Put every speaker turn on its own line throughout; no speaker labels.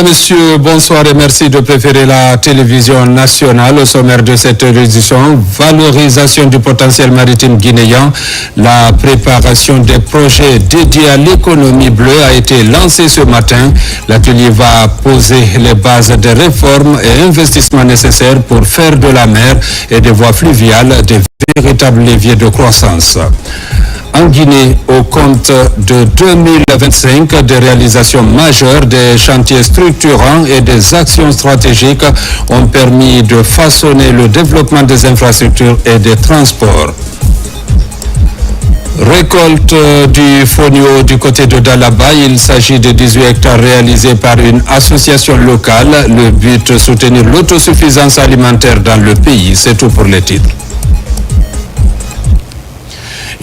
Mesdames, Messieurs, bonsoir et merci de préférer la télévision nationale. Au sommaire de cette édition, valorisation du potentiel maritime guinéen. La préparation des projets dédiés à l'économie bleue a été lancée ce matin. L'atelier va poser les bases des réformes et investissements nécessaires pour faire de la mer et des voies fluviales des véritables leviers de croissance. En Guinée, au compte de 2025, des réalisations majeures, des chantiers structurants et des actions stratégiques ont permis de façonner le développement des infrastructures et des transports. Récolte du fonio du côté de Dalaba, il s'agit de 18 hectares réalisés par une association locale. Le but, soutenir l'autosuffisance alimentaire dans le pays. C'est tout pour les titres.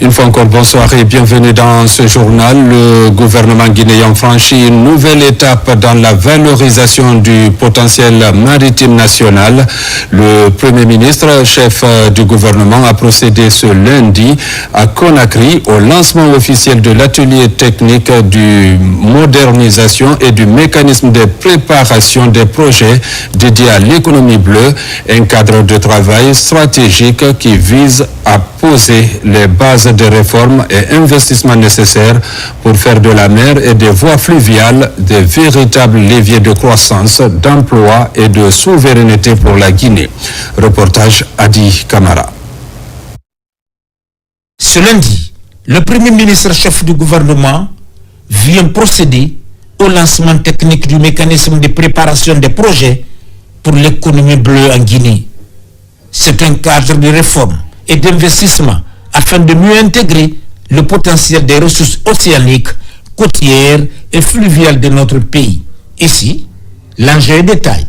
Une fois encore, bonsoir et bienvenue dans ce journal. Le gouvernement guinéen franchit une nouvelle étape dans la valorisation du potentiel maritime national. Le Premier ministre, chef du gouvernement, a procédé ce lundi à Conakry au lancement officiel de l'atelier technique du modernisation et du mécanisme de préparation des projets dédiés à l'économie bleue, un cadre de travail stratégique qui vise à poser les bases des réformes et investissements nécessaires pour faire de la mer et des voies fluviales des véritables leviers de croissance, d'emploi et de souveraineté pour la Guinée. Reportage Adi Kamara.
Ce lundi, le Premier ministre chef du gouvernement vient procéder au lancement technique du mécanisme de préparation des projets pour l'économie bleue en Guinée. C'est un cadre de réforme et d'investissement afin de mieux intégrer le potentiel des ressources océaniques, côtières et fluviales de notre pays. Ici, l'enjeu est de taille.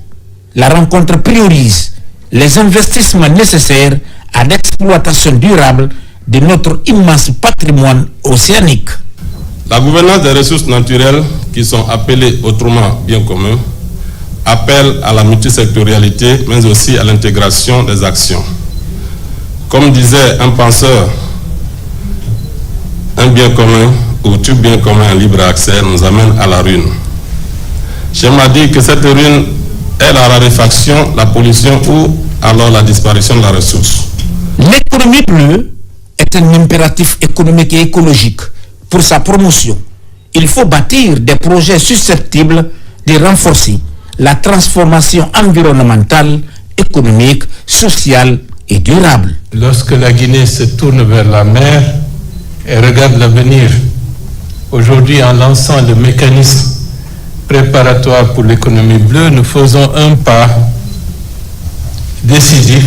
La rencontre priorise les investissements nécessaires à l'exploitation durable de notre immense patrimoine océanique.
La gouvernance des ressources naturelles, qui sont appelées autrement bien communs, appelle à la multisectorialité, mais aussi à l'intégration des actions. Comme disait un penseur, un bien commun ou tout bien commun en libre accès nous amène à la ruine. J'aimerais dire que cette ruine est la raréfaction, la pollution ou alors la disparition de la ressource.
L'économie bleue est un impératif économique et écologique. Pour sa promotion, il faut bâtir des projets susceptibles de renforcer la transformation environnementale, économique, sociale et durable.
Lorsque la Guinée se tourne vers la mer et regarde l'avenir, aujourd'hui en lançant le mécanisme préparatoire pour l'économie bleue, nous faisons un pas décisif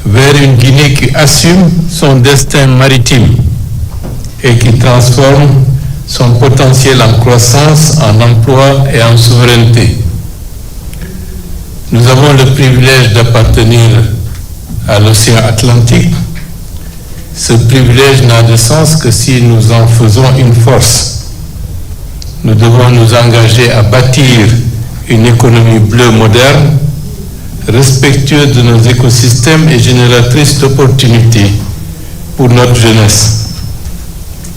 vers une Guinée qui assume son destin maritime et qui transforme son potentiel en croissance, en emploi et en souveraineté. Nous avons le privilège d'appartenir à l'océan Atlantique. Ce privilège n'a de sens que si nous en faisons une force. Nous devons nous engager à bâtir une économie bleue moderne, respectueuse de nos écosystèmes et génératrice d'opportunités pour notre jeunesse.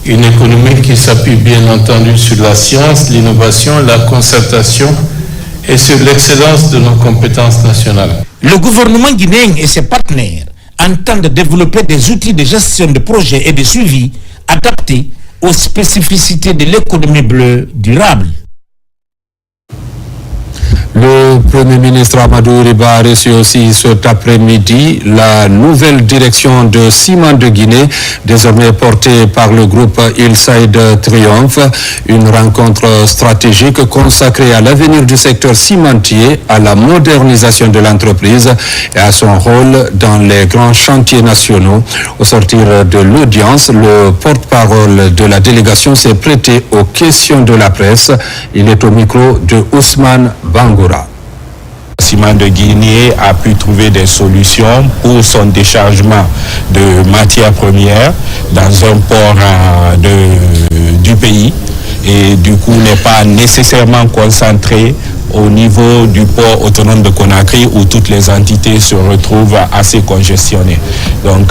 Une économie qui s'appuie bien entendu sur la science, l'innovation, la concertation et sur l'excellence de nos compétences nationales.
Le gouvernement guinéen et ses partenaires entendent développer des outils de gestion de projets et de suivi adaptés aux spécificités de l'économie bleue durable.
Le Premier ministre Amadou Riba a reçu aussi cet après-midi la nouvelle direction de Ciment de Guinée, désormais portée par le groupe Hillside Triomphe. Une rencontre stratégique consacrée à l'avenir du secteur cimentier, à la modernisation de l'entreprise et à son rôle dans les grands chantiers nationaux. Au sortir de l'audience, le porte-parole de la délégation s'est prêté aux questions de la presse. Il est au micro de Ousmane Bangoura.
Ciment de Guinée a pu trouver des solutions pour son déchargement de matières premières dans un port du pays et du coup n'est pas nécessairement concentré au niveau du port autonome de Conakry où toutes les entités se retrouvent assez congestionnées. Donc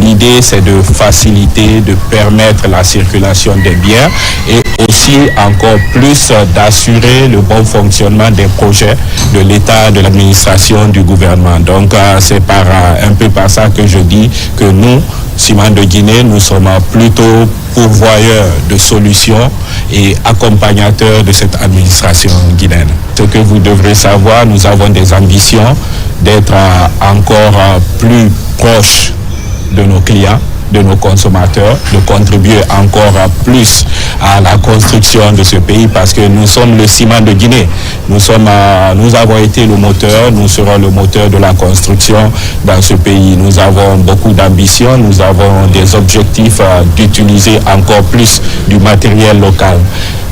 l'idée c'est de faciliter, de permettre la circulation des biens et aussi encore plus d'assurer le bon fonctionnement des projets de l'État, de l'administration, du gouvernement. Donc c'est un peu par ça que je dis que nous, Ciments de Guinée, nous sommes plutôt pourvoyeurs de solutions et accompagnateurs de cette administration guinéenne. Ce que vous devrez savoir, nous avons des ambitions d'être encore plus proches de nos clients, de nos consommateurs, de contribuer encore plus à la construction de ce pays parce que nous sommes le ciment de Guinée. Nous avons été le moteur, nous serons le moteur de la construction dans ce pays. Nous avons beaucoup d'ambition, nous avons des objectifs d'utiliser encore plus du matériel local.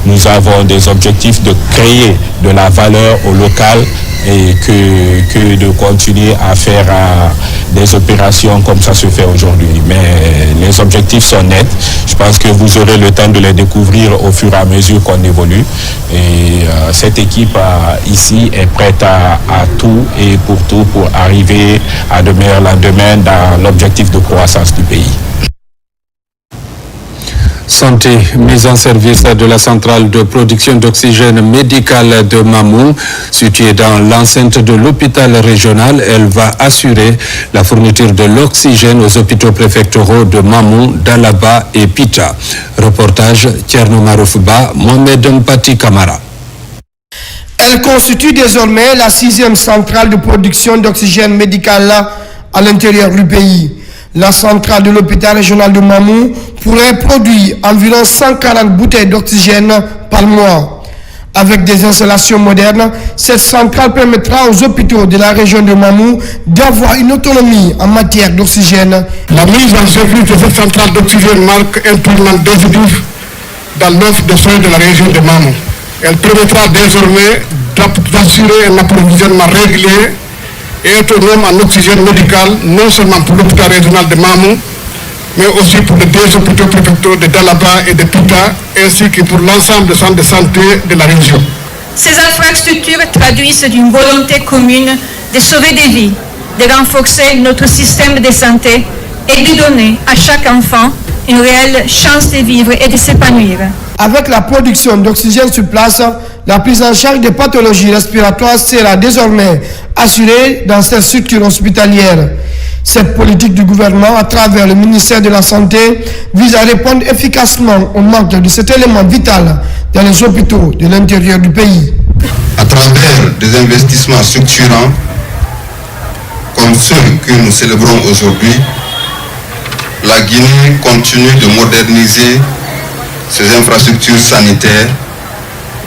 Nous avons des objectifs de créer de la valeur au local et que de continuer à faire des opérations comme ça se fait aujourd'hui. Mais les objectifs sont nets. Je pense que vous aurez le temps de les découvrir au fur et à mesure qu'on évolue. Et cette équipe ici est prête à tout et pour tout pour arriver à de meilleurs lendemains dans l'objectif de croissance du pays.
Santé, mise en service de la centrale de production d'oxygène médical de Mamou, située dans l'enceinte de l'hôpital régional. Elle va assurer la fourniture de l'oxygène aux hôpitaux préfectoraux de Mamou, Dalaba et Pita. Reportage Tcherno Maroufba, Mohamed Mpati Kamara.
Elle constitue désormais la 6e centrale de production d'oxygène médical à l'intérieur du pays. La centrale de l'hôpital régional de Mamou pourrait produire environ 140 bouteilles d'oxygène par mois. Avec des installations modernes, cette centrale permettra aux hôpitaux de la région de Mamou d'avoir une autonomie en matière d'oxygène.
La mise en service de cette centrale d'oxygène marque un tournant décisif dans l'offre de soins de la région de Mamou. Elle permettra désormais d'assurer un approvisionnement régulier et autonome en oxygène médical, non seulement pour l'hôpital régional de Mamou, mais aussi pour les 2 hôpitaux préfectoraux de Dalaba et de Pita, ainsi que pour l'ensemble des centres de santé de la région.
Ces infrastructures traduisent une volonté commune de sauver des vies, de renforcer notre système de santé et de donner à chaque enfant une réelle chance de vivre et de s'épanouir.
Avec la production d'oxygène sur place, la prise en charge des pathologies respiratoires sera désormais assurée dans cette structure hospitalière. Cette politique du gouvernement, à travers le ministère de la Santé, vise à répondre efficacement au manque de cet élément vital dans les hôpitaux de l'intérieur du pays.
À travers des investissements structurants, comme ceux que nous célébrons aujourd'hui, la Guinée continue de moderniser ses infrastructures sanitaires,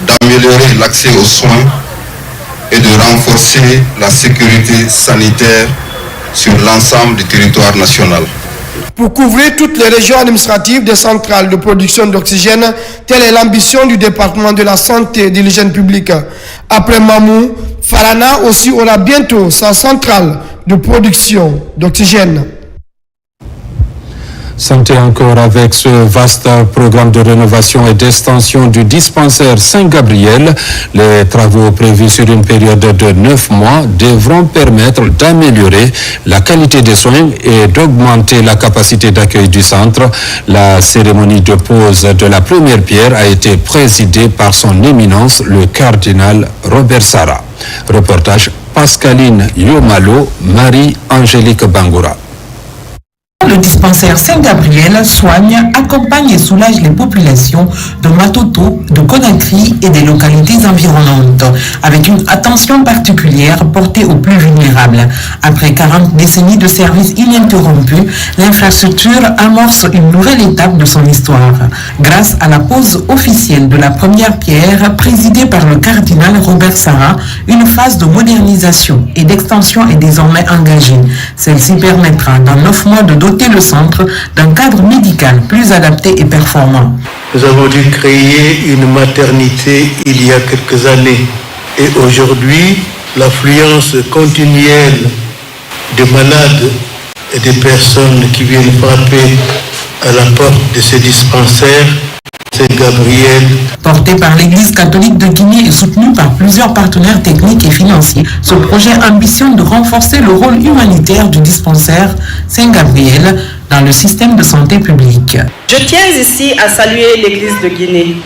d'améliorer l'accès aux soins et de renforcer la sécurité sanitaire sur l'ensemble du territoire national.
Pour couvrir toutes les régions administratives des centrales de production d'oxygène, telle est l'ambition du département de la santé et de l'hygiène publique. Après Mamou, Farana aussi aura bientôt sa centrale de production d'oxygène.
Santé encore avec ce vaste programme de rénovation et d'extension du dispensaire Saint-Gabriel. Les travaux prévus sur une période de 9 mois devront permettre d'améliorer la qualité des soins et d'augmenter la capacité d'accueil du centre. La cérémonie de pose de la première pierre a été présidée par son éminence, le cardinal Robert Sarah. Reportage Pascaline Yomalo, Marie-Angélique Bangoura.
Le dispensaire Saint-Gabriel soigne, accompagne et soulage les populations de Matoto, de Conakry et des localités environnantes, avec une attention particulière portée aux plus vulnérables. Après 40 décennies de services ininterrompus, l'infrastructure amorce une nouvelle étape de son histoire. Grâce à la pose officielle de la première pierre, présidée par le cardinal Robert Sarah, une phase de modernisation et d'extension est désormais engagée. Celle-ci permettra dans 9 mois de doter le centre d'un cadre médical plus adapté et performant.
Nous avons dû créer une maternité il y a quelques années et aujourd'hui l'affluence continuelle de malades et des personnes qui viennent frapper à la porte de ces dispensaires Saint-Gabriel.
Porté par l'Église catholique de Guinée et soutenu par plusieurs partenaires techniques et financiers, ce projet ambitionne de renforcer le rôle humanitaire du dispensaire Saint-Gabriel dans le système de santé publique.
Je tiens ici à saluer l'Église de Guinée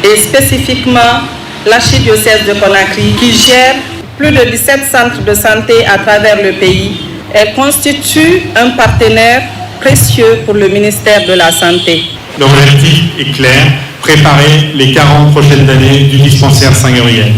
et spécifiquement l'archidiocèse de Conakry qui gère plus de 17 centres de santé à travers le pays. Elle constitue un partenaire précieux pour le ministère de la Santé.
L'objectif est clair, préparer les 40 prochaines années du dispensaire Saint-Gabriel.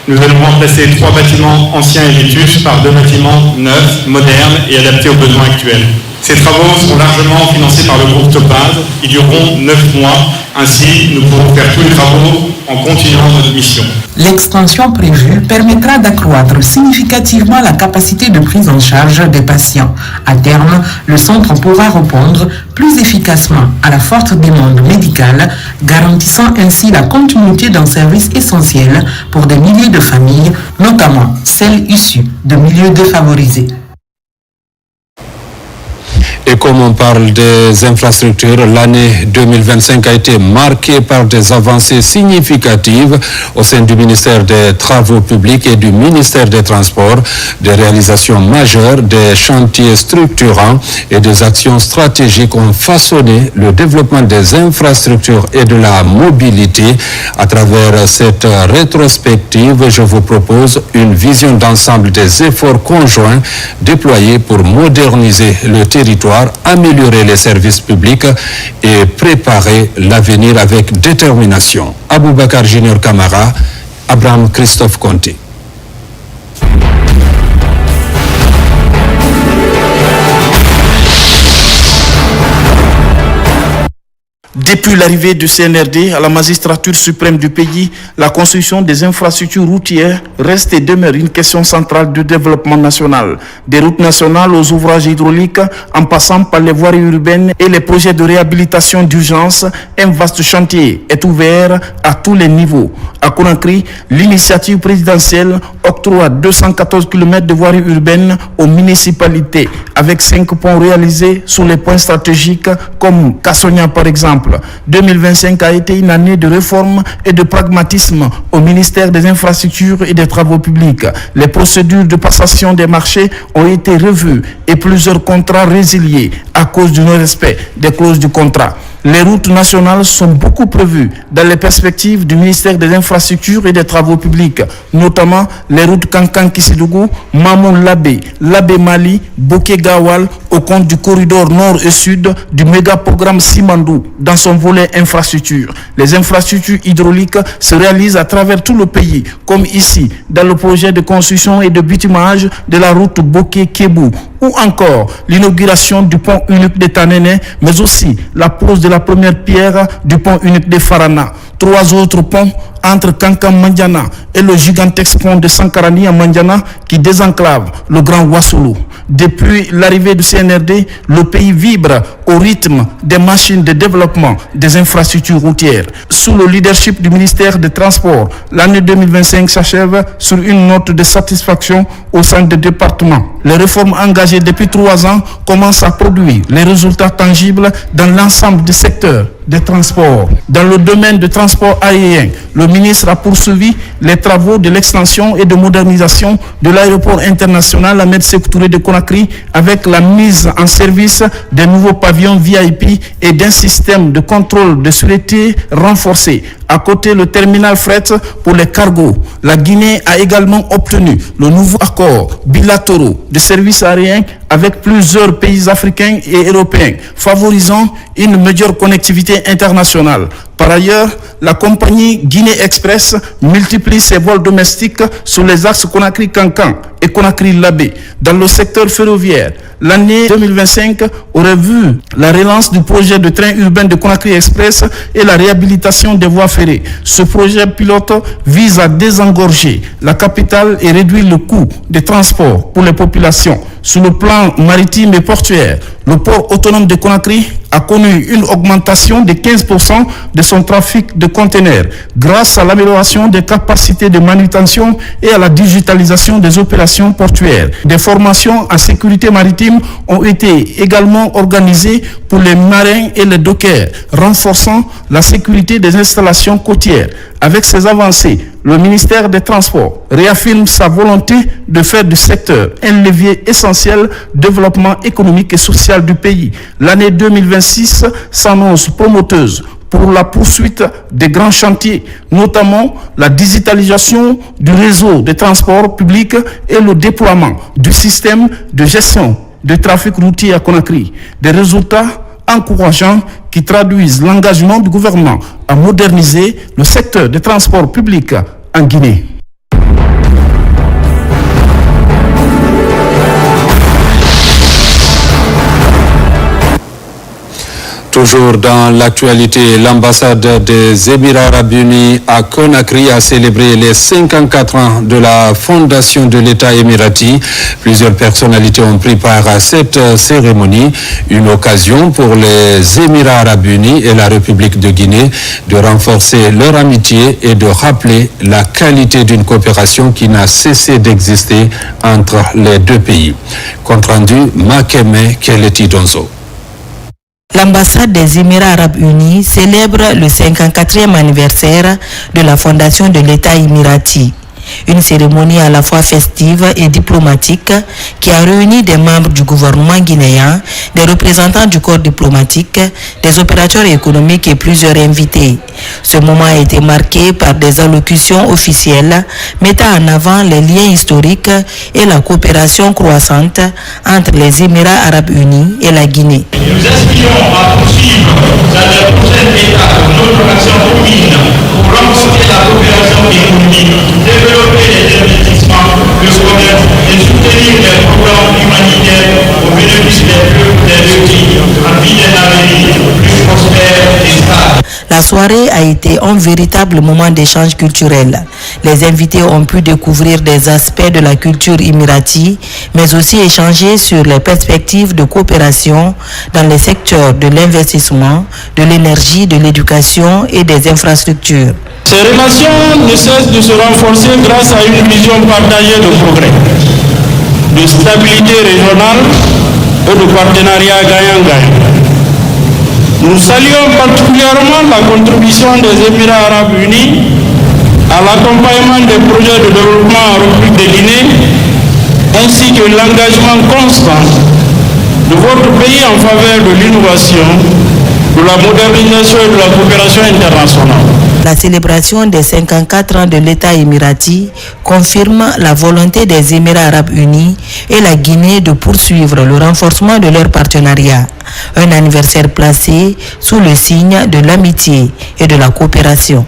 Nous allons remplacer 3 bâtiments anciens et vétustes par 2 bâtiments neufs, modernes et adaptés aux besoins actuels. Ces travaux seront largement financés par le groupe Topaz. Ils dureront 9 mois. Ainsi, nous pourrons faire tous les travaux en continuant notre mission.
L'extension prévue permettra d'accroître significativement la capacité de prise en charge des patients. À terme, le centre pourra répondre plus efficacement à la forte demande médicale, garantissant ainsi la continuité d'un service essentiel pour des milliers de familles, notamment celles issues de milieux défavorisés.
Et comme on parle des infrastructures, l'année 2025 a été marquée par des avancées significatives au sein du ministère des Travaux publics et du ministère des Transports, des réalisations majeures, des chantiers structurants et des actions stratégiques ont façonné le développement des infrastructures et de la mobilité. À travers cette rétrospective, je vous propose une vision d'ensemble des efforts conjoints déployés pour moderniser le territoire, améliorer les services publics et préparer l'avenir avec détermination. Aboubakar Junior Camara, Abraham Christophe Conté.
Depuis l'arrivée du CNRD à la magistrature suprême du pays, la construction des infrastructures routières reste et demeure une question centrale du développement national. Des routes nationales aux ouvrages hydrauliques, en passant par les voiries urbaines et les projets de réhabilitation d'urgence, un vaste chantier est ouvert à tous les niveaux. À Conakry, l'initiative présidentielle octroie 214 km de voiries urbaines aux municipalités, avec 5 ponts réalisés sur les points stratégiques comme Kassonia par exemple. 2025 a été une année de réforme et de pragmatisme au ministère des Infrastructures et des Travaux publics. Les procédures de passation des marchés ont été revues et plusieurs contrats résiliés à cause du non-respect des clauses du contrat. Les routes nationales sont beaucoup prévues dans les perspectives du ministère des Infrastructures et des Travaux publics, notamment les routes Kankan-Kissidougou, Mamoun-Labé, Labé-Mali, Boké-Gawal, au compte du corridor nord et sud du méga-programme Simandou dans son volet infrastructure. Les infrastructures hydrauliques se réalisent à travers tout le pays, comme ici, dans le projet de construction et de bitumage de la route Boké-Kébou, ou encore l'inauguration du pont unique de Tanene, mais aussi la pose de la première pierre du pont unique de Farana. 3 autres ponts entre Kankan-Mandiana et le gigantesque pont de Sankarani à Mandiana qui désenclave le Grand Ouassoulou. Depuis l'arrivée du CNRD, le pays vibre au rythme des machines de développement des infrastructures routières. Sous le leadership du ministère des Transports, l'année 2025 s'achève sur une note de satisfaction au sein des départements. Les réformes engagées depuis 3 ans commencent à produire les résultats tangibles dans l'ensemble des secteurs des transports. Dans le domaine du transport aérien, le ministre a poursuivi les travaux de l'extension et de modernisation de l'aéroport international Ahmed Sékou Touré de Conakry avec la mise en service des nouveaux pavillons VIP et d'un système de contrôle de sûreté renforcé. À côté, le terminal fret pour les cargos. La Guinée a également obtenu le nouveau accord bilatéraux de services aériens avec plusieurs pays africains et européens, favorisant une meilleure connectivité internationale. Par ailleurs, la compagnie Guinée Express multiplie ses vols domestiques sur les axes Conakry-Kankan et Conakry-Labé. Dans le secteur ferroviaire, l'année 2025 aurait vu la relance du projet de train urbain de Conakry Express et la réhabilitation des voies ferrées. Ce projet pilote vise à désengorger la capitale et réduire le coût des transports pour les populations. Sur le plan maritime et portuaire, le port autonome de Conakry a connu une augmentation de 15% de son trafic de conteneurs grâce à l'amélioration des capacités de manutention et à la digitalisation des opérations portuaires. Des formations en sécurité maritime ont été également organisées pour les marins et les dockers, renforçant la sécurité des installations côtières. Avec ces avancées, le ministère des Transports réaffirme sa volonté de faire du secteur un levier essentiel de développement économique et social du pays. L'année 2026 s'annonce promoteuse pour la poursuite des grands chantiers, notamment la digitalisation du réseau des transports publics et le déploiement du système de gestion du trafic routier à Conakry. Des résultats encourageants qui traduisent l'engagement du gouvernement à moderniser le secteur des transports publics en Guinée.
Toujours dans l'actualité, l'ambassade des Émirats arabes unis à Conakry a célébré les 54 ans de la fondation de l'État émirati. Plusieurs personnalités ont pris part à cette cérémonie, une occasion pour les Émirats arabes unis et la République de Guinée de renforcer leur amitié et de rappeler la qualité d'une coopération qui n'a cessé d'exister entre les deux pays. Compte rendu, Makeme Keleti Donzo.
L'ambassade des Émirats arabes unis célèbre le 54e anniversaire de la fondation de l'État émirati. Une cérémonie à la fois festive et diplomatique qui a réuni des membres du gouvernement guinéen, des représentants du corps diplomatique, des opérateurs économiques et plusieurs invités. Ce moment a été marqué par des allocutions officielles mettant en avant les liens historiques et la coopération croissante entre les Émirats arabes unis et la Guinée.
Nous aspirons à poursuivre dans la prochaine étape notre action commune pour renforcer la coopération économique, développer les investissements, le commerce et soutenir les programmes humanitaires au bénéfice des peuples des deux pays en vue d'un avenir plus prospère et stable.
La soirée a été un véritable moment d'échange culturel. Les invités ont pu découvrir des aspects de la culture émirati, mais aussi échanger sur les perspectives de coopération dans les secteurs de l'investissement, de l'énergie, de l'éducation et des infrastructures.
Ces relations ne cessent de se renforcer grâce à une vision partagée de progrès, de stabilité régionale et de partenariat gagnant-gagnant. Nous saluons particulièrement la contribution des Émirats arabes unis à l'accompagnement des projets de développement en République de Guinée, ainsi que l'engagement constant de votre pays en faveur de l'innovation, de la modernisation et de la coopération internationale.
La célébration des 54 ans de l'État émirati confirme la volonté des Émirats arabes unis et la Guinée de poursuivre le renforcement de leur partenariat. Un anniversaire placé sous le signe de l'amitié et de la coopération.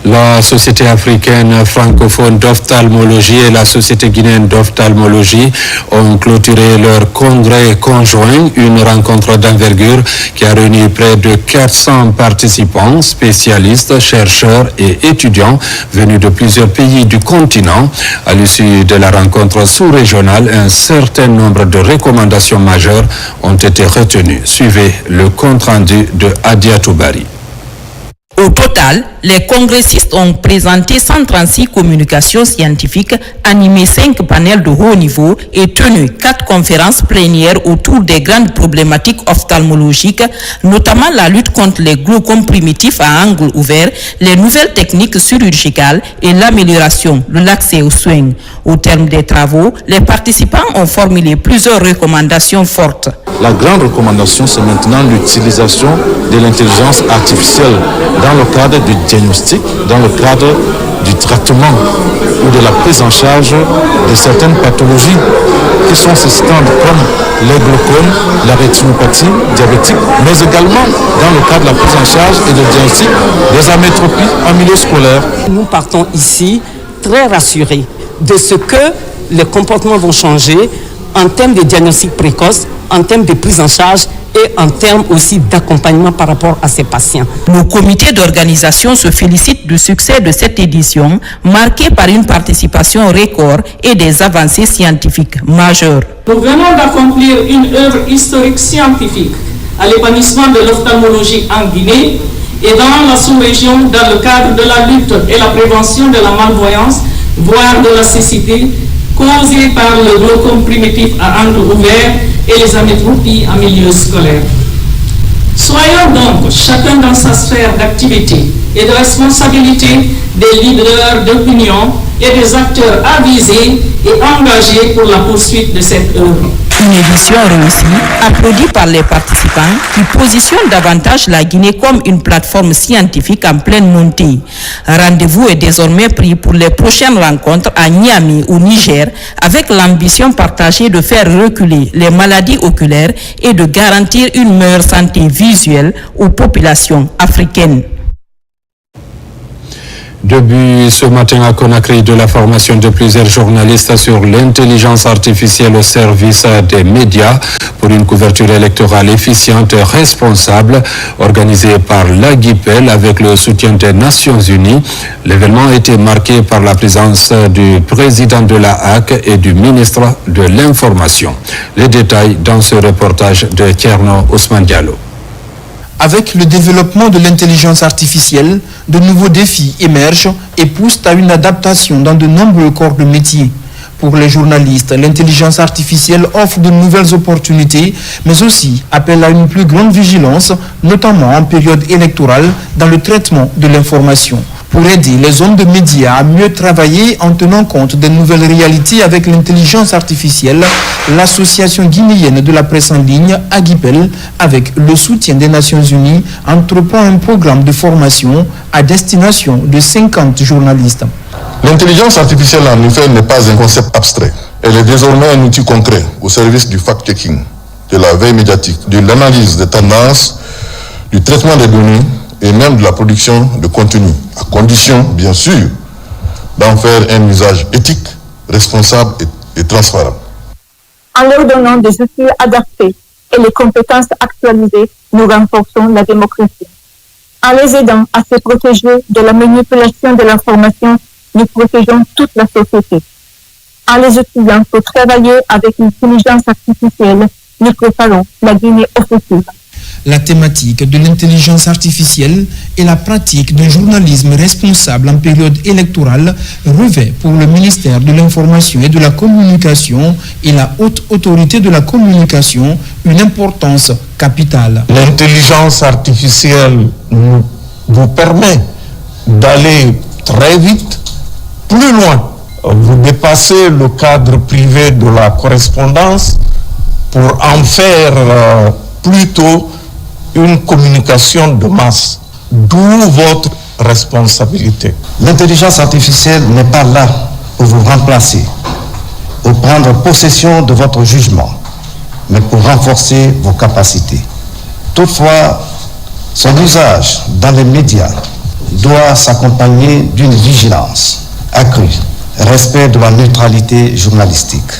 La Société africaine francophone d'ophtalmologie et la Société guinéenne d'ophtalmologie ont clôturé leur congrès conjoint, une rencontre d'envergure qui a réuni près de 400 participants, spécialistes, chercheurs et étudiants venus de plusieurs pays du continent. À l'issue de la rencontre sous-régionale, un certain nombre de recommandations majeures ont été retenues. Suivez le compte-rendu de Adia Toubari.
Au total, les congressistes ont présenté 136 communications scientifiques, animé 5 panels de haut niveau et tenu 4 conférences plénières autour des grandes problématiques ophtalmologiques, notamment la lutte contre les glaucomes primitifs à angle ouvert, les nouvelles techniques chirurgicales et l'amélioration de l'accès aux soins. Au terme des travaux, les participants ont formulé plusieurs recommandations fortes.
La grande recommandation, c'est maintenant l'utilisation de l'intelligence artificielle dans le cadre du diagnostic, dans le cadre du traitement ou de la prise en charge de certaines pathologies qui sont suscitantes comme les glaucomes, la rétinopathie diabétique, mais également dans le cadre de la prise en charge et du diagnostic des amétropies en milieu scolaire.
Nous partons ici très rassurés de ce que les comportements vont changer en termes de diagnostic précoce, en termes de prise en charge et en termes aussi d'accompagnement par rapport à ces patients.
Le comité d'organisation se félicite du succès de cette édition, marquée par une participation record et des avancées scientifiques majeures.
Nous venons d'accomplir une œuvre historique scientifique à l'épanouissement de l'ophtalmologie en Guinée et dans la sous-région dans le cadre de la lutte et la prévention de la malvoyance, voire de la cécité, causée par le glaucome primitif à angle ouvert et les amétropies en milieu scolaire. Soyons donc chacun dans sa sphère d'activité et de responsabilité des leaders d'opinion et des acteurs avisés et engagés pour la poursuite de cette œuvre.
Une édition réussie, applaudie par les participants qui positionnent davantage la Guinée comme une plateforme scientifique en pleine montée. Rendez-vous est désormais pris pour les prochaines rencontres à Niamey au Niger avec l'ambition partagée de faire reculer les maladies oculaires et de garantir une meilleure santé visuelle aux populations africaines.
Début ce matin à Conakry de la formation de plusieurs journalistes sur l'intelligence artificielle au service des médias pour une couverture électorale efficiente et responsable organisée par l'AGIPEL avec le soutien des Nations Unies. L'événement a été marqué par la présence du président de la HAC et du ministre de l'Information. Les détails dans ce reportage de Tierno Ousmane Diallo.
Avec le développement de l'intelligence artificielle, de nouveaux défis émergent et poussent à une adaptation dans de nombreux corps de métier. Pour les journalistes, l'intelligence artificielle offre de nouvelles opportunités, mais aussi appelle à une plus grande vigilance, notamment en période électorale, dans le traitement de l'information. Pour aider les hommes de médias à mieux travailler en tenant compte des nouvelles réalités avec l'intelligence artificielle, l'Association guinéenne de la presse en ligne, AGIPEL, avec le soutien des Nations Unies, entreprend un programme de formation à destination de 50 journalistes.
L'intelligence artificielle, en effet, n'est pas un concept abstrait. Elle est désormais un outil concret au service du fact-checking, de la veille médiatique, de l'analyse des tendances, du traitement des données et même de la production de contenu, à condition, bien sûr, d'en faire un usage éthique, responsable et transparent.
En leur donnant des outils adaptés et les compétences actualisées, nous renforçons la démocratie. En les aidant à se protéger de la manipulation de l'information, nous protégeons toute la société. En les utilisant pour travailler avec l'intelligence artificielle, nous préparons la Guinée offensive.
La thématique de l'intelligence artificielle et la pratique d'un journalisme responsable en période électorale revêt pour le ministère de l'Information et de la Communication et la haute autorité de la communication une importance capitale.
L'intelligence artificielle vous permet d'aller très vite, plus loin. Vous dépassez le cadre privé de la correspondance pour en faire plutôt une communication de masse, d'où votre responsabilité.
L'intelligence artificielle n'est pas là pour vous remplacer, pour prendre possession de votre jugement, mais pour renforcer vos capacités. Toutefois, son usage dans les médias doit s'accompagner d'une vigilance accrue, respect de la neutralité journalistique,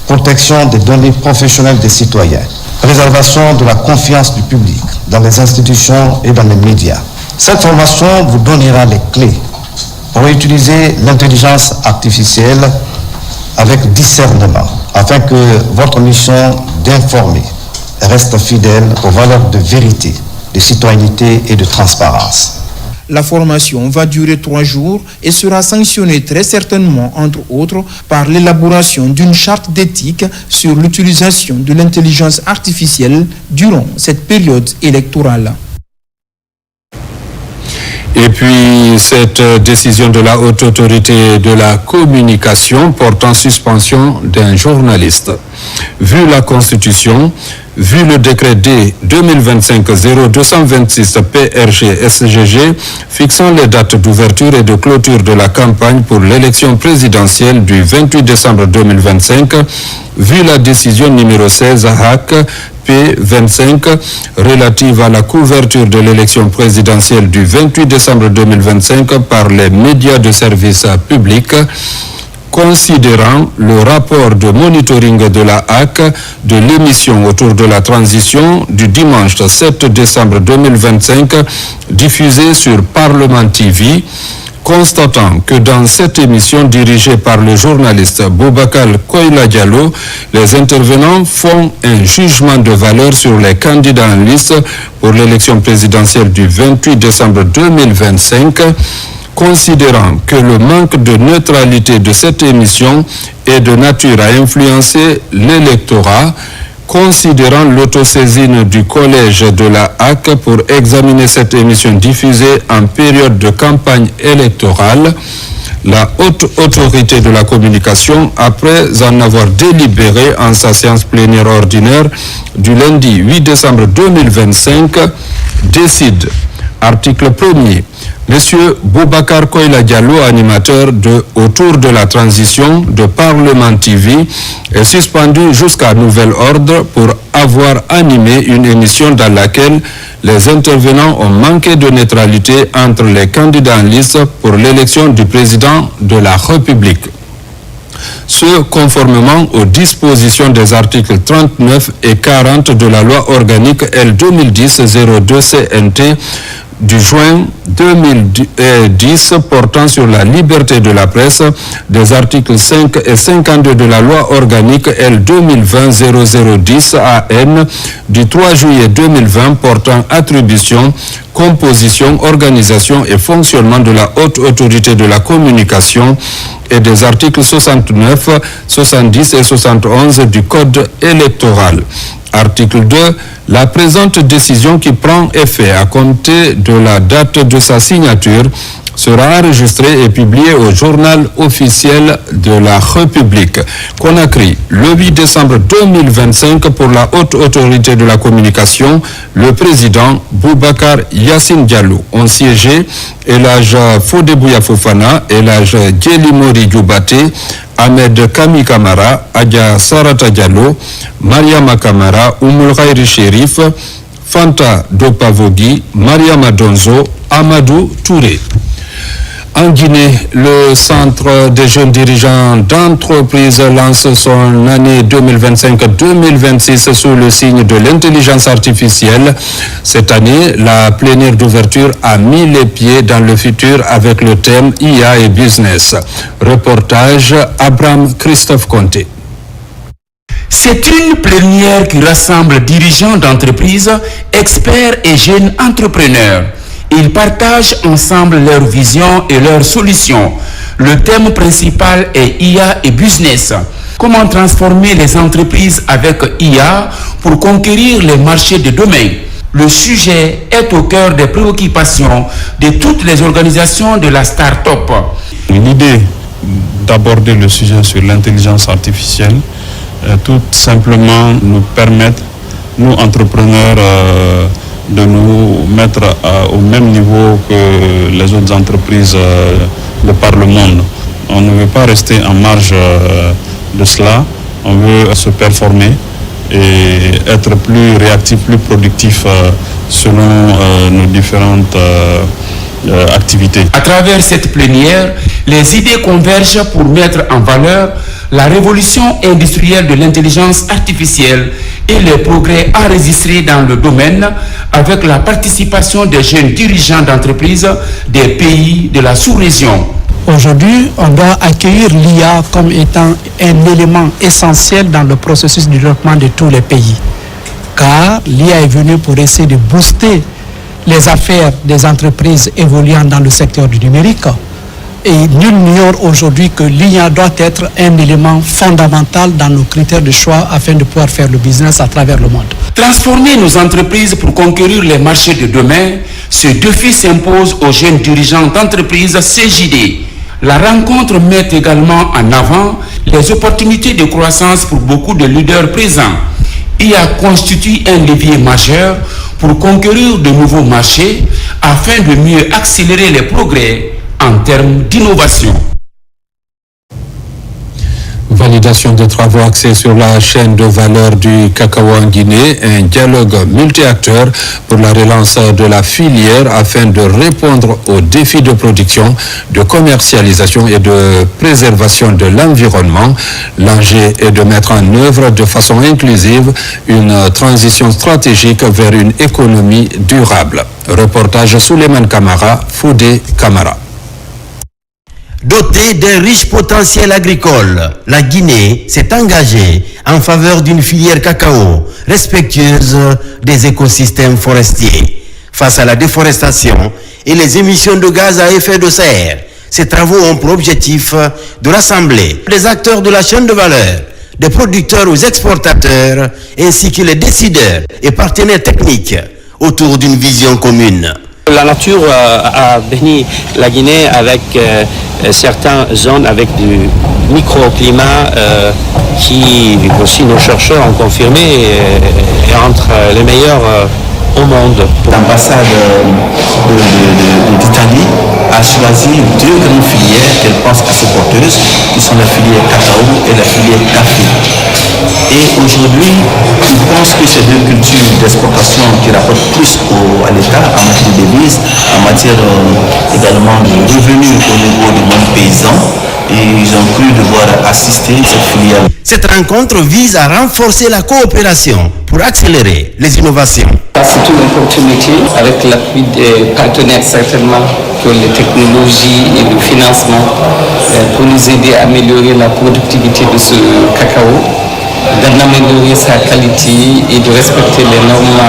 protection des données professionnelles des citoyens, préservation de la confiance du public dans les institutions et dans les médias. Cette formation vous donnera les clés pour utiliser l'intelligence artificielle avec discernement, afin que votre mission d'informer reste fidèle aux valeurs de vérité, de citoyenneté et de transparence.
La formation va durer 3 jours et sera sanctionnée très certainement, entre autres, par l'élaboration d'une charte d'éthique sur l'utilisation de l'intelligence artificielle durant cette période électorale.
Et puis, cette décision de la Haute Autorité de la Communication porte en suspension d'un journaliste. Vu la Constitution, vu le décret D 2025-0226 PRG-SGG fixant les dates d'ouverture et de clôture de la campagne pour l'élection présidentielle du 28 décembre 2025, vu la décision numéro 16 HAC P25 relative à la couverture de l'élection présidentielle du 28 décembre 2025 par les médias de service public, considérant le rapport de monitoring de la HAC de l'émission autour de la transition du dimanche 7 décembre 2025 diffusée sur Parlement TV, constatant que dans cette émission dirigée par le journaliste Boubacar Koïla Diallo, les intervenants font un jugement de valeur sur les candidats en liste pour l'élection présidentielle du 28 décembre 2025, considérant que le manque de neutralité de cette émission est de nature à influencer l'électorat, considérant l'autosaisine du collège de la HAC pour examiner cette émission diffusée en période de campagne électorale, la haute autorité de la communication, après en avoir délibéré en sa séance plénière ordinaire du lundi 8 décembre 2025, décide. Article 1er. Monsieur Boubacar Koïla Diallo, animateur autour de la transition de Parlement TV, est suspendu jusqu'à nouvel ordre pour avoir animé une émission dans laquelle les intervenants ont manqué de neutralité entre les candidats en liste pour l'élection du président de la République. Ce conformément aux dispositions des articles 39 et 40 de la loi organique L 2010-02 CNT du juin 2010 portant sur la liberté de la presse, des articles 5 et 52 de la loi organique L 2020-0010 AN du 3 juillet 2020 portant attribution, composition, organisation et fonctionnement de la haute autorité de la communication et des articles 69, 70 et 71 du Code électoral. Article 2. La présente décision qui prend effet à compter de la date de sa signature sera enregistrée et publiée au journal officiel de la République. Conakry, le 8 décembre 2025 pour la haute autorité de la communication, le président Boubacar Yassine Diallo ont siégé Elhadj Fodebouya Fofana, Elhadj Djelimori Dioubate, Ahmed Kami Kamara, Adja Sarata Diallo, Mariama Kamara, Oumoul Khairi Chérif, Fanta Dopavogi, Mariama Donzo, Amadou Touré. En Guinée, le Centre des jeunes dirigeants d'entreprise lance son année 2025-2026 sous le signe de l'intelligence artificielle. Cette année, la plénière d'ouverture a mis les pieds dans le futur avec le thème IA et Business. Reportage Abraham Christophe Conté.
C'est une plénière qui rassemble dirigeants d'entreprises, experts et jeunes entrepreneurs. Ils partagent ensemble leurs visions et leurs solutions. Le thème principal est IA et Business. Comment transformer les entreprises avec IA pour conquérir les marchés de demain? Le sujet est au cœur des préoccupations de toutes les organisations de la start-up.
L'idée d'aborder le sujet sur l'intelligence artificielle, tout simplement nous permettre, nous entrepreneurs, de nous mettre au même niveau que les autres entreprises de par le monde. On ne veut pas rester en marge de cela, on veut se performer et être plus réactif, plus productif selon nos différentes activités.
À travers cette plénière, les idées convergent pour mettre en valeur la révolution industrielle de l'intelligence artificielle et les progrès enregistrés dans le domaine avec la participation des jeunes dirigeants d'entreprises des pays de la sous-région.
Aujourd'hui, on doit accueillir l'IA comme étant un élément essentiel dans le processus de développement de tous les pays. Car l'IA est venue pour essayer de booster les affaires des entreprises évoluant dans le secteur du numérique. Et nul n'ignore aujourd'hui que l'IA doit être un élément fondamental dans nos critères de choix afin de pouvoir faire le business à travers le monde.
Transformer nos entreprises pour conquérir les marchés de demain, ce défi s'impose aux jeunes dirigeants d'entreprises CJD. La rencontre met également en avant les opportunités de croissance pour beaucoup de leaders présents. IA constitue un levier majeur pour conquérir de nouveaux marchés afin de mieux accélérer les progrès en termes d'innovation.
Validation des travaux axés sur la chaîne de valeur du cacao en Guinée, un dialogue multi-acteurs pour la relance de la filière afin de répondre aux défis de production, de commercialisation et de préservation de l'environnement. L'enjeu est de mettre en œuvre de façon inclusive une transition stratégique vers une économie durable. Reportage Souleymane Kamara, Foudé Kamara.
Dotée d'un riche potentiel agricole, la Guinée s'est engagée en faveur d'une filière cacao respectueuse des écosystèmes forestiers. Face à la déforestation et les émissions de gaz à effet de serre, ces travaux ont pour objectif de rassembler les acteurs de la chaîne de valeur, des producteurs aux exportateurs, ainsi que les décideurs et partenaires techniques autour d'une vision commune.
La nature a béni la Guinée avec certaines zones avec du microclimat qui aussi nos chercheurs ont confirmé est entre les meilleurs au monde.
L'ambassade d'Italie a choisi deux grandes filières qu'elle pense assez porteuses, qui sont la filière cacao et la filière café. Et aujourd'hui, ils pensent que ces deux cultures d'exportation qui rapportent plus à l'État en matière de devises, en matière également de revenus au niveau du monde paysan, et ils ont cru devoir assister cette filière.
Cette rencontre vise à renforcer la coopération pour accélérer les innovations.
C'est une opportunité avec l'appui des partenaires certainement que les technologies et le financement pour nous aider à améliorer la productivité de ce cacao, d'améliorer sa qualité et de respecter les normes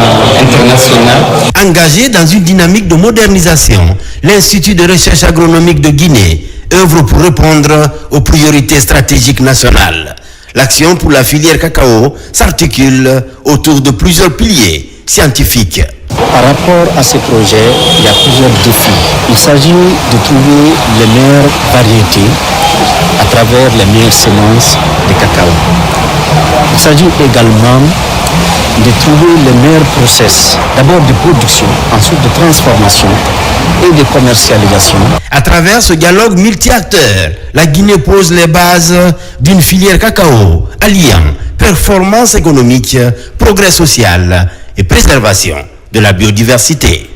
internationales.
Engagé dans une dynamique de modernisation, l'Institut de recherche agronomique de Guinée œuvre pour répondre aux priorités stratégiques nationales. L'action pour la filière cacao s'articule autour de plusieurs piliers scientifiques.
Par rapport à ces projets, il y a plusieurs défis. Il s'agit de trouver les meilleures variétés à travers les meilleures semences de cacao. Il s'agit également de trouver les meilleurs process, d'abord de production, ensuite de transformation et de commercialisation.
À travers ce dialogue multi-acteurs, la Guinée pose les bases d'une filière cacao alliant performance économique, progrès social et préservation de la biodiversité.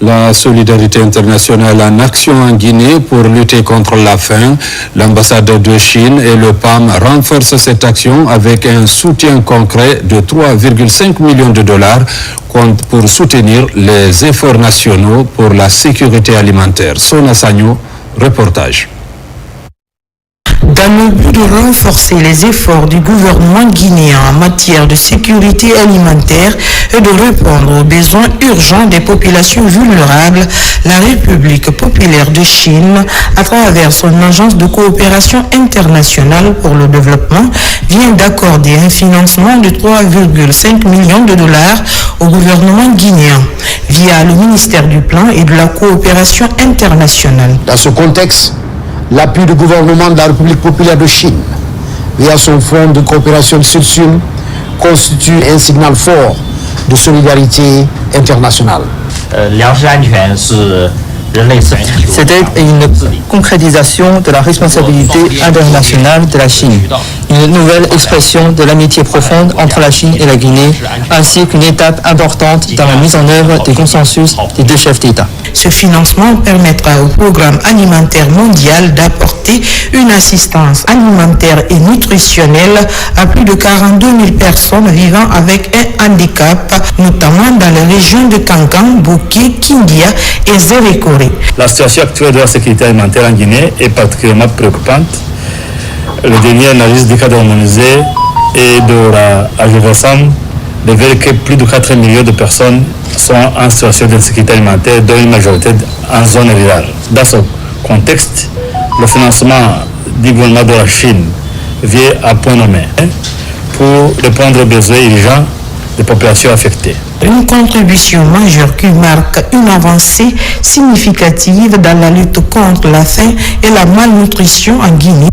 La solidarité internationale en action en Guinée pour lutter contre la faim. L'ambassade de Chine et le PAM renforcent cette action avec un soutien concret de 3,5 millions de dollars pour soutenir les efforts nationaux pour la sécurité alimentaire. Sona Sagno, reportage.
Dans le but de renforcer les efforts du gouvernement guinéen en matière de sécurité alimentaire et de répondre aux besoins urgents des populations vulnérables, la République populaire de Chine, à travers son agence de coopération internationale pour le développement, vient d'accorder un financement de 3,5 millions de dollars au gouvernement guinéen via le ministère du Plan et de la coopération internationale.
Dans ce contexte, l'appui du gouvernement de la République populaire de Chine, via son fonds de coopération Sud-Sud, constitue un signal fort de solidarité internationale.
C'était une concrétisation de la responsabilité internationale de la Chine, une nouvelle expression de l'amitié profonde entre la Chine et la Guinée, ainsi qu'une étape importante dans la mise en œuvre des consensus des deux chefs d'État.
Ce financement permettra au programme alimentaire mondial d'apporter une assistance alimentaire et nutritionnelle à plus de 42 000 personnes vivant avec un handicap, notamment dans les régions de Kankan, Bouké, Kindia et Zérékoré.
La situation actuelle de la sécurité alimentaire en Guinée est particulièrement préoccupante. Le dernier analyse du cadre harmonisé et de la AGVSAM révèle que plus de 4 millions de personnes sont en situation d'insécurité alimentaire, dont une majorité en zone rurale. Dans ce contexte, le financement du gouvernement de la Chine vient à point nommé pour répondre aux besoins urgents des populations affectées.
Une contribution majeure qui marque une avancée significative dans la lutte contre la faim et la malnutrition en Guinée.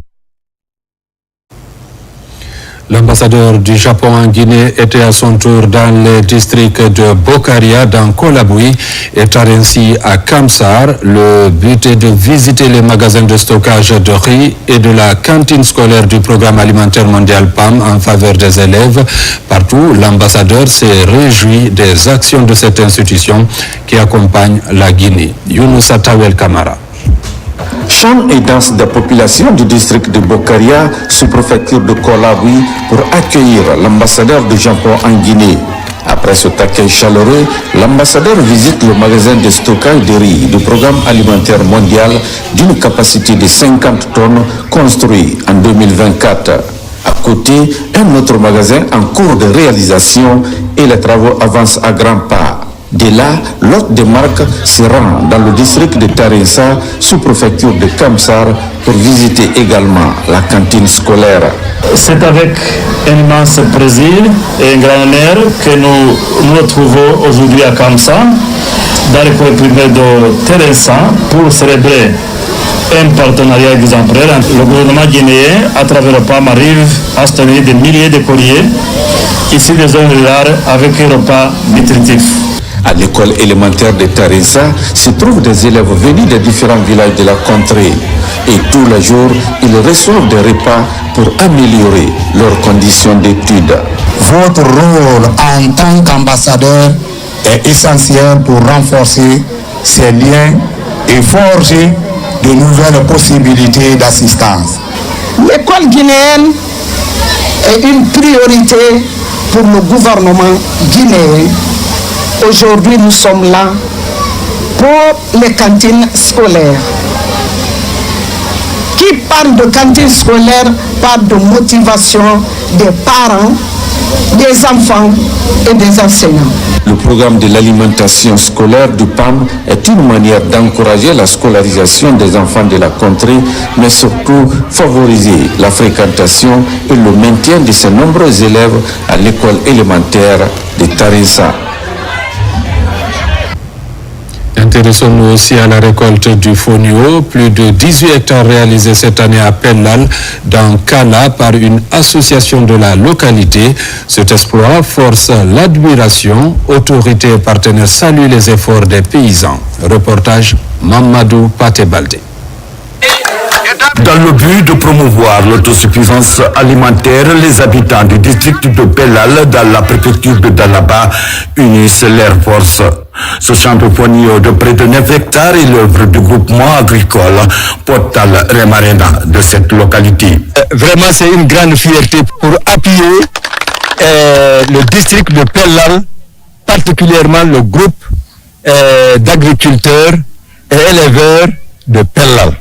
L'ambassadeur du Japon en Guinée était à son tour dans les districts de Bokaria, dans Kolabui et Tarensi à Kamsar. Le but est de visiter les magasins de stockage de riz et de la cantine scolaire du programme alimentaire mondial PAM en faveur des élèves. Partout, l'ambassadeur s'est réjoui des actions de cette institution qui accompagne la Guinée. Younousa Tawel Kamara.
Chants et danses des populations du district de Bokaria, sous-préfecture de Kolabui, pour accueillir l'ambassadeur du Japon en Guinée. Après cet accueil chaleureux, l'ambassadeur visite le magasin de stockage de riz du programme alimentaire mondial d'une capacité de 50 tonnes construit en 2024. À côté, un autre magasin en cours de réalisation et les travaux avancent à grands pas. De là, l'hôte de marque se rend dans le district de Tarinsa, sous-préfecture de Kamsar, pour visiter également la cantine scolaire.
C'est avec un immense plaisir et un grand honneur que nous nous retrouvons aujourd'hui à Kamsar, dans l'école primaire de Tarinsa, pour célébrer un partenariat exemplaire. Le gouvernement guinéen, à travers le PAM, arrive à se tenir des milliers de courriers ici des zones rurales avec un repas nutritif.
À l'école élémentaire de Tarinsa se trouvent des élèves venus des différents villages de la contrée. Et tous les jours, ils reçoivent des repas pour améliorer leurs conditions d'études.
Votre rôle en tant qu'ambassadeur est essentiel pour renforcer ces liens et forger de nouvelles possibilités d'assistance.
L'école guinéenne est une priorité pour le gouvernement guinéen. Aujourd'hui, nous sommes là pour les cantines scolaires. Qui parle de cantines scolaires parle de motivation des parents, des enfants et des enseignants.
Le programme de l'alimentation scolaire du PAM est une manière d'encourager la scolarisation des enfants de la contrée, mais surtout favoriser la fréquentation et le maintien de ces nombreux élèves à l'école élémentaire de Tarinsa.
Intéressons-nous aussi à la récolte du fonio. Plus de 18 hectares réalisés cette année à Pellal, dans Kala, par une association de la localité. Cet exploit force l'admiration. Autorités et partenaires saluent les efforts des paysans. Reportage Mamadou Patebalde.
Dans le but de promouvoir l'autosuffisance alimentaire, les habitants du district de Pellal, dans la préfecture de Dalaba, unissent leurs forces. Ce champ de fonio de près de 9 hectares est l'œuvre du groupement agricole Portal Remarena de cette localité.
Vraiment, c'est une grande fierté pour appuyer le district de Pellal, particulièrement le groupe d'agriculteurs et éleveurs de Pellal,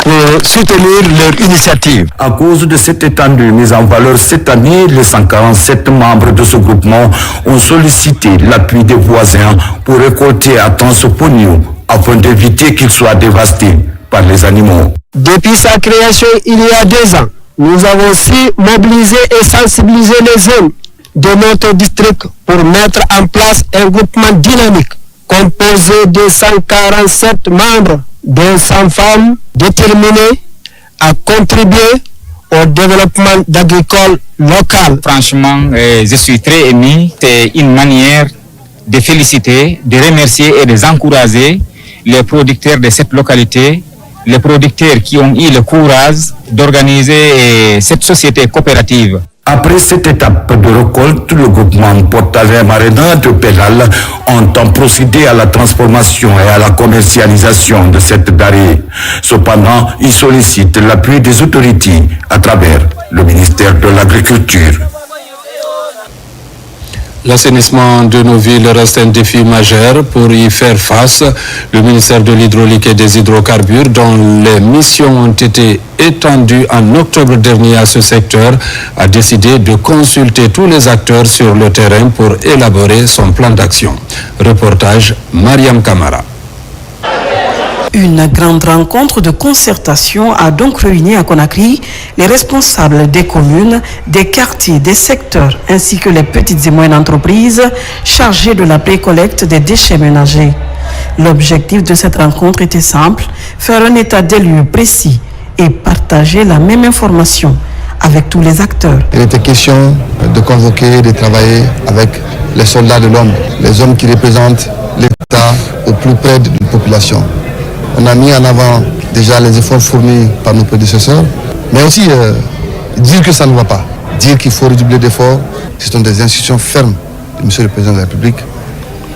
pour soutenir leur initiative.
À cause de cette étendue mise en valeur cette année, les 147 membres de ce groupement ont sollicité l'appui des voisins pour récolter à temps ce fonio afin d'éviter qu'il soit dévasté par les animaux.
Depuis sa création il y a 2 ans, nous avons aussi mobilisé et sensibilisé les jeunes de notre district pour mettre en place un groupement dynamique composé de 147 membres, dont 100 femmes déterminées à contribuer au développement d'agricole local.
Franchement, je suis très ému. C'est une manière de féliciter, de remercier et d'encourager les producteurs de cette localité, les producteurs qui ont eu le courage d'organiser cette société coopérative.
Après cette étape de récolte, le groupement Portal Remarena de Pellal entend procéder à la transformation et à la commercialisation de cette denrée. Cependant, il sollicite l'appui des autorités à travers le ministère de l'Agriculture.
L'assainissement de nos villes reste un défi majeur. Pour y faire face, le ministère de l'Hydraulique et des Hydrocarbures, dont les missions ont été étendues en octobre dernier à ce secteur, a décidé de consulter tous les acteurs sur le terrain pour élaborer son plan d'action. Reportage Mariam Kamara.
Une grande rencontre de concertation a donc réuni à Conakry les responsables des communes, des quartiers, des secteurs, ainsi que les petites et moyennes entreprises chargées de la précollecte des déchets ménagers. L'objectif de cette rencontre était simple, faire un état des lieux précis et partager la même information avec tous les acteurs.
Il était question de convoquer, de travailler avec les soldats de l'ombre, les hommes qui représentent l'État au plus près de la population. On a mis en avant déjà les efforts fournis par nos prédécesseurs, mais aussi dire que ça ne va pas, dire qu'il faut redoubler d'efforts. Ce sont des institutions fermes de M. le Président de la République.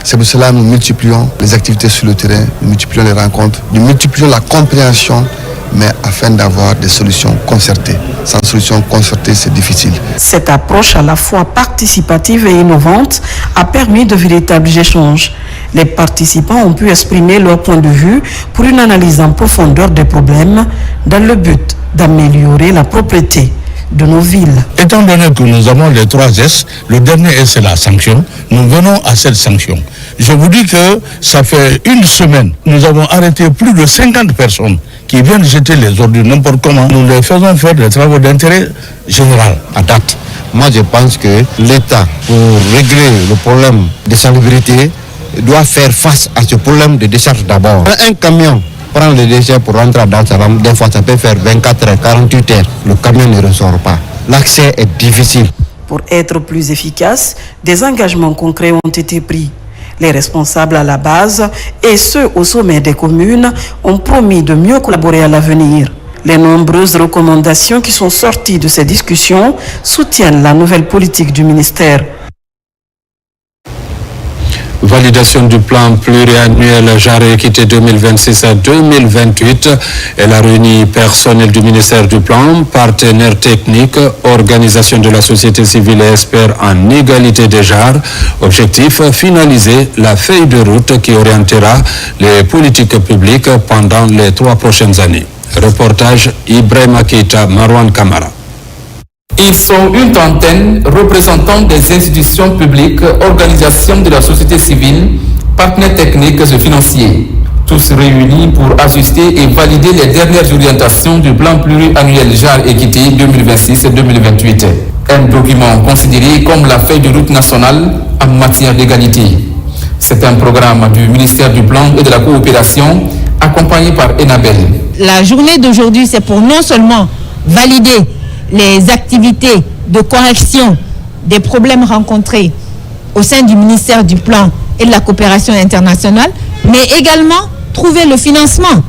C'est pour cela que nous multiplions les activités sur le terrain, nous multiplions les rencontres, nous multiplions la compréhension, mais afin d'avoir des solutions concertées. Sans solution concertée, c'est difficile.
Cette approche à la fois participative et innovante a permis de véritables échanges. Les participants ont pu exprimer leur point de vue pour une analyse en profondeur des problèmes dans le but d'améliorer la propreté de nos villes.
Étant donné que nous avons les 3 S, le dernier S c'est la sanction, nous venons à cette sanction. Je vous dis que ça fait une semaine, nous avons arrêté plus de 50 personnes qui viennent jeter les ordures n'importe comment. Nous les faisons faire des travaux d'intérêt général à date.
Moi je pense que l'État, pour régler le problème de salubrité, doit faire face à ce problème de décharge d'abord. Un camion prend les déchets pour rentrer à Dar es Salaam, des fois ça peut faire 24 heures, 48 heures. Le camion ne ressort pas. L'accès est difficile.
Pour être plus efficace, des engagements concrets ont été pris. Les responsables à la base et ceux au sommet des communes ont promis de mieux collaborer à l'avenir. Les nombreuses recommandations qui sont sorties de ces discussions soutiennent la nouvelle politique du ministère.
Validation du plan pluriannuel genre et équité 2026 à 2028. Elle a réuni personnel du ministère du Plan, partenaires techniques, organisations de la société civile et experts en égalité des genres. Objectif, finaliser la feuille de route qui orientera les politiques publiques pendant les 3 prochaines années. Reportage Ibrahima Keita, Marwan Kamara.
Ils sont une trentaine, représentants des institutions publiques, organisations de la société civile, partenaires techniques et financiers. Tous réunis pour ajuster et valider les dernières orientations du plan pluriannuel genre équité 2026-2028. Un document considéré comme la feuille de route nationale en matière d'égalité. C'est un programme du ministère du Plan et de la Coopération accompagné par Enabel.
La journée d'aujourd'hui, c'est pour non seulement valider les activités de correction des problèmes rencontrés au sein du ministère du Plan et de la Coopération internationale, mais également trouver le financement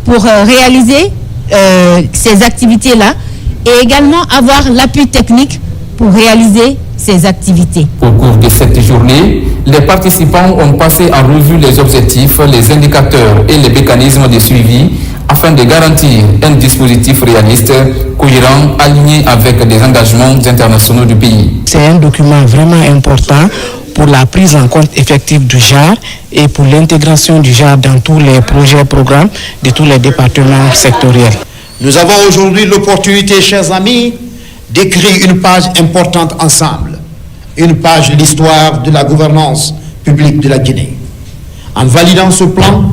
pour réaliser ces activités-là et également avoir l'appui technique pour réaliser ces activités.
Au cours de cette journée, les participants ont passé en revue les objectifs, les indicateurs et les mécanismes de suivi afin de garantir un dispositif réaliste, cohérent, aligné avec des engagements internationaux du pays.
C'est un document vraiment important pour la prise en compte effective du genre et pour l'intégration du genre dans tous les projets et programmes de tous les départements sectoriels.
Nous avons aujourd'hui l'opportunité, chers amis, d'écrire une page importante ensemble, une page de l'histoire de la gouvernance publique de la Guinée. En validant ce plan,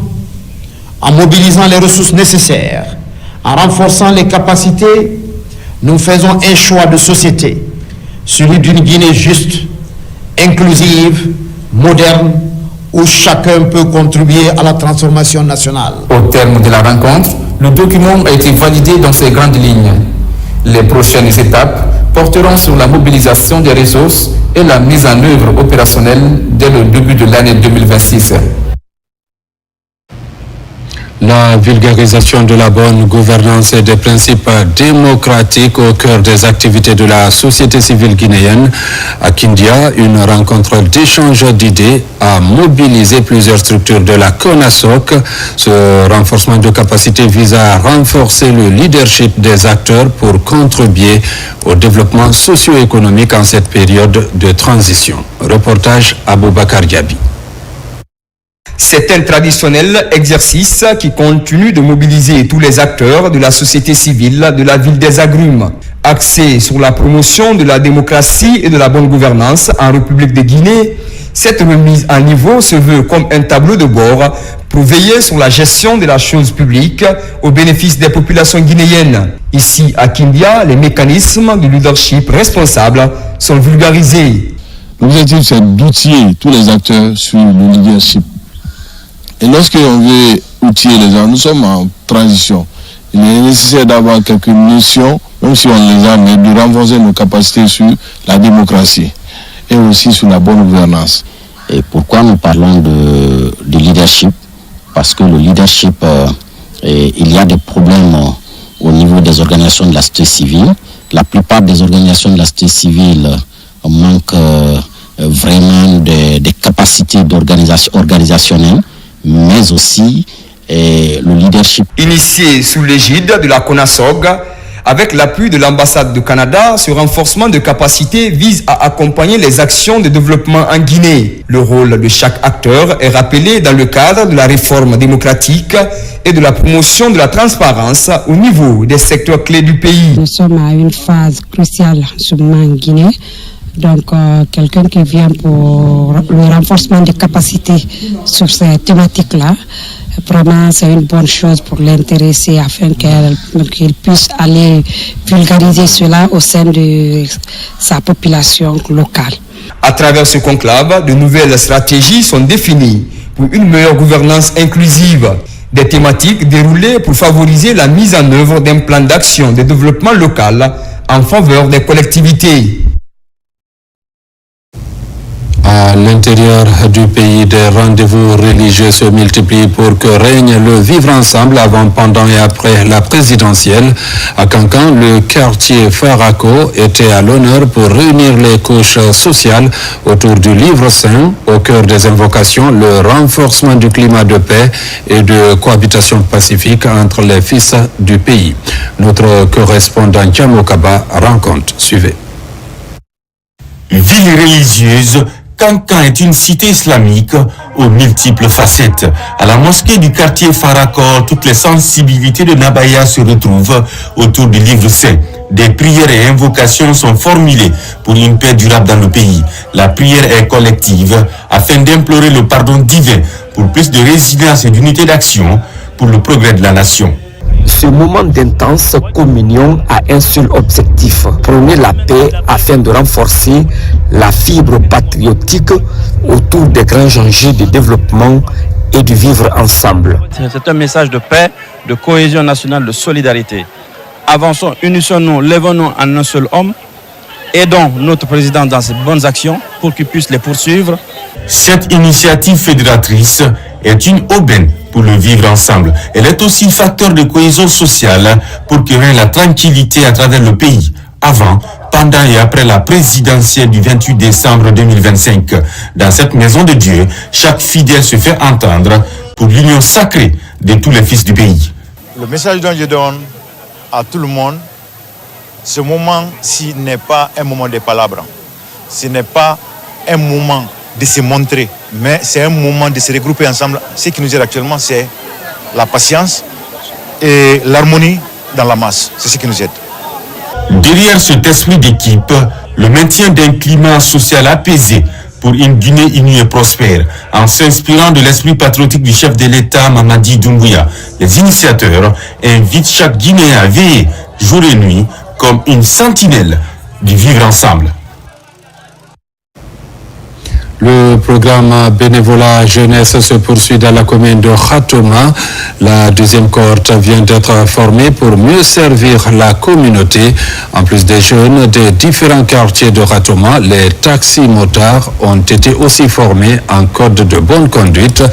en mobilisant les ressources nécessaires, en renforçant les capacités, nous faisons un choix de société, celui d'une Guinée juste, inclusive, moderne, où chacun peut contribuer à la transformation nationale.
Au terme de la rencontre, le document a été validé dans ses grandes lignes. Les prochaines étapes porteront sur la mobilisation des ressources et la mise en œuvre opérationnelle dès le début de l'année 2026.
La vulgarisation de la bonne gouvernance et des principes démocratiques au cœur des activités de la société civile guinéenne. À Kindia, une rencontre d'échange d'idées a mobilisé plusieurs structures de la CONASOC. Ce renforcement de capacité vise à renforcer le leadership des acteurs pour contribuer au développement socio-économique en cette période de transition. Reportage Aboubakar Diaby.
C'est un traditionnel exercice qui continue de mobiliser tous les acteurs de la société civile de la ville des Agrumes, axé sur la promotion de la démocratie et de la bonne gouvernance en République de Guinée. Cette remise à niveau se veut comme un tableau de bord pour veiller sur la gestion de la chose publique au bénéfice des populations guinéennes. Ici, à Kindia, les mécanismes de leadership responsable sont vulgarisés.
L'objectif, c'est d'outiller tous les acteurs sur le leadership. Et lorsqu'on veut outiller les gens, nous sommes en transition. Il est nécessaire d'avoir quelques notions, même si on les a, mais de renforcer nos capacités sur la démocratie et aussi sur la bonne gouvernance.
Et pourquoi nous parlons de leadership? Parce que le leadership, il y a des problèmes au niveau des organisations de la société civile. La plupart des organisations de la société civile manquent vraiment des capacités organisationnelles, mais aussi le leadership.
Initié sous l'égide de la CONASOG, Avec l'appui de l'ambassade du Canada, ce renforcement de capacité vise à accompagner les actions de développement en Guinée. Le rôle de chaque acteur est rappelé dans le cadre de la réforme démocratique et de la promotion de la transparence au niveau des secteurs clés du pays.
Nous sommes à une phase cruciale en Guinée. Donc, quelqu'un qui vient pour le renforcement des capacités sur ces thématiques-là, vraiment, c'est une bonne chose pour l'intéresser afin qu'il puisse aller vulgariser cela au sein de sa population locale.
À travers ce conclave, de nouvelles stratégies sont définies pour une meilleure gouvernance inclusive. Des thématiques déroulées pour favoriser la mise en œuvre d'un plan d'action de développement local en faveur des collectivités.
À l'intérieur du pays, des rendez-vous religieux se multiplient pour que règne le vivre ensemble avant, pendant et après la présidentielle. À Cancan, le quartier Farako était à l'honneur pour réunir les couches sociales autour du livre saint, au cœur des invocations, le renforcement du climat de paix et de cohabitation pacifique entre les fils du pays. Notre correspondant Tiamokaba rencontre. Suivez.
Ville religieuse, Cancan est une cité islamique aux multiples facettes. À la mosquée du quartier Farakor, toutes les sensibilités de Nabaya se retrouvent autour du livre saint. Des prières et invocations sont formulées pour une paix durable dans le pays. La prière est collective afin d'implorer le pardon divin pour plus de résilience et d'unité d'action pour le progrès de la nation.
Ce moment d'intense communion a un seul objectif, prôner la paix afin de renforcer la fibre patriotique autour des grands enjeux de développement et de vivre ensemble.
C'est un message de paix, de cohésion nationale, de solidarité. Avançons, unissons-nous, levons-nous en un seul homme, aidons notre président dans ses bonnes actions pour qu'il puisse les poursuivre.
Cette initiative fédératrice est une aubaine pour le vivre ensemble. Elle est aussi facteur de cohésion sociale pour que règne la tranquillité à travers le pays, avant, pendant et après la présidentielle du 28 décembre 2025. Dans cette maison de Dieu, chaque fidèle se fait entendre pour l'union sacrée de tous les fils du pays.
Le message dont je donne à tout le monde, ce moment-ci n'est pas un moment de palabres, ce n'est pas un moment de se montrer, mais c'est un moment de se regrouper ensemble. Ce qui nous aide actuellement, c'est la patience et l'harmonie dans la masse. C'est ce qui nous aide.
Derrière cet esprit d'équipe, le maintien d'un climat social apaisé pour une Guinée unie et prospère, en s'inspirant de l'esprit patriotique du chef de l'État Mamadi Doumbouya. Les initiateurs invitent chaque Guinéen à veiller jour et nuit comme une sentinelle du vivre ensemble.
Le programme bénévolat jeunesse se poursuit dans la commune de Khatoma. La deuxième cohorte vient d'être formée pour mieux servir la communauté. En plus des jeunes des différents quartiers de Khatoma, les taxis-motards ont été aussi formés en code de bonne conduite.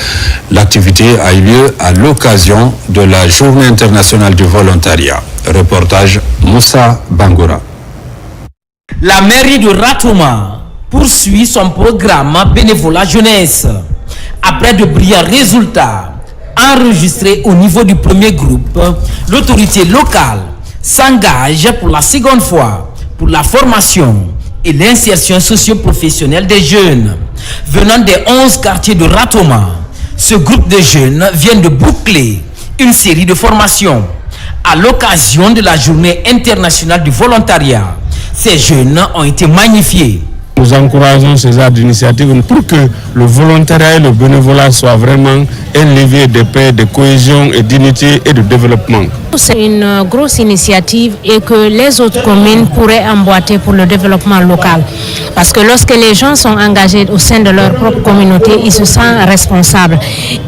L'activité a eu lieu à l'occasion de la Journée internationale du volontariat. Reportage Moussa Bangoura.
La mairie de Khatoma poursuit son programme bénévolat jeunesse. Après de brillants résultats enregistrés au niveau du premier groupe, l'autorité locale s'engage pour la seconde fois pour la formation et l'insertion socio-professionnelle des jeunes. Venant des 11 quartiers de Khatoma, ce groupe de jeunes vient de boucler une série de formations. À l'occasion de la Journée internationale du volontariat, ces jeunes ont été magnifiés.
Nous encourageons ces genres d'initiatives pour que le volontariat et le bénévolat soient vraiment un levier de paix, de cohésion et d'unité et de développement.
C'est une grosse initiative et que les autres communes pourraient emboîter pour le développement local. Parce que lorsque les gens sont engagés au sein de leur propre communauté, ils se sentent responsables.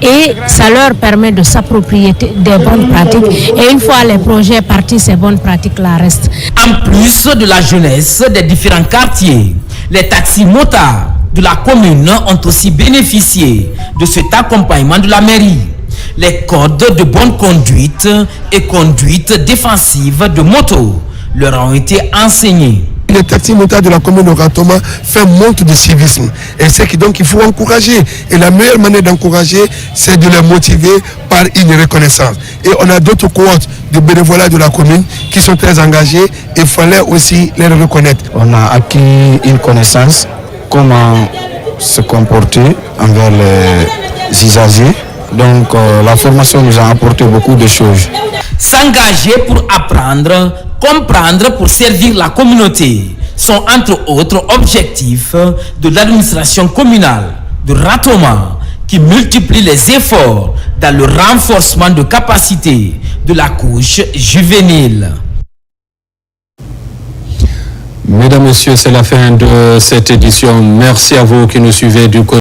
Et ça leur permet de s'approprier des bonnes pratiques. Et une fois les projets partis, ces bonnes pratiques-là restent.
En plus de la jeunesse des différents quartiers, les taxis-motards de la commune ont aussi bénéficié de cet accompagnement de la mairie. Les codes de bonne conduite et conduite défensive de moto leur ont été enseignés.
Les taxis-motards de la commune de Ratoma font montre de civisme. Et c'est donc il faut encourager. Et la meilleure manière d'encourager, c'est de les motiver par une reconnaissance. Et on a d'autres cohortes de bénévolat de la commune qui sont très engagés et il fallait aussi les reconnaître.
On a acquis une connaissance, comment se comporter envers les usagers. Donc la formation nous a apporté beaucoup de choses.
S'engager pour apprendre, comprendre pour servir la communauté sont entre autres objectifs de l'administration communale de Ratoma qui multiplie les efforts dans le renforcement de capacité de la couche juvénile.
Mesdames, Messieurs, c'est la fin de cette édition. Merci à vous qui nous suivez du côté.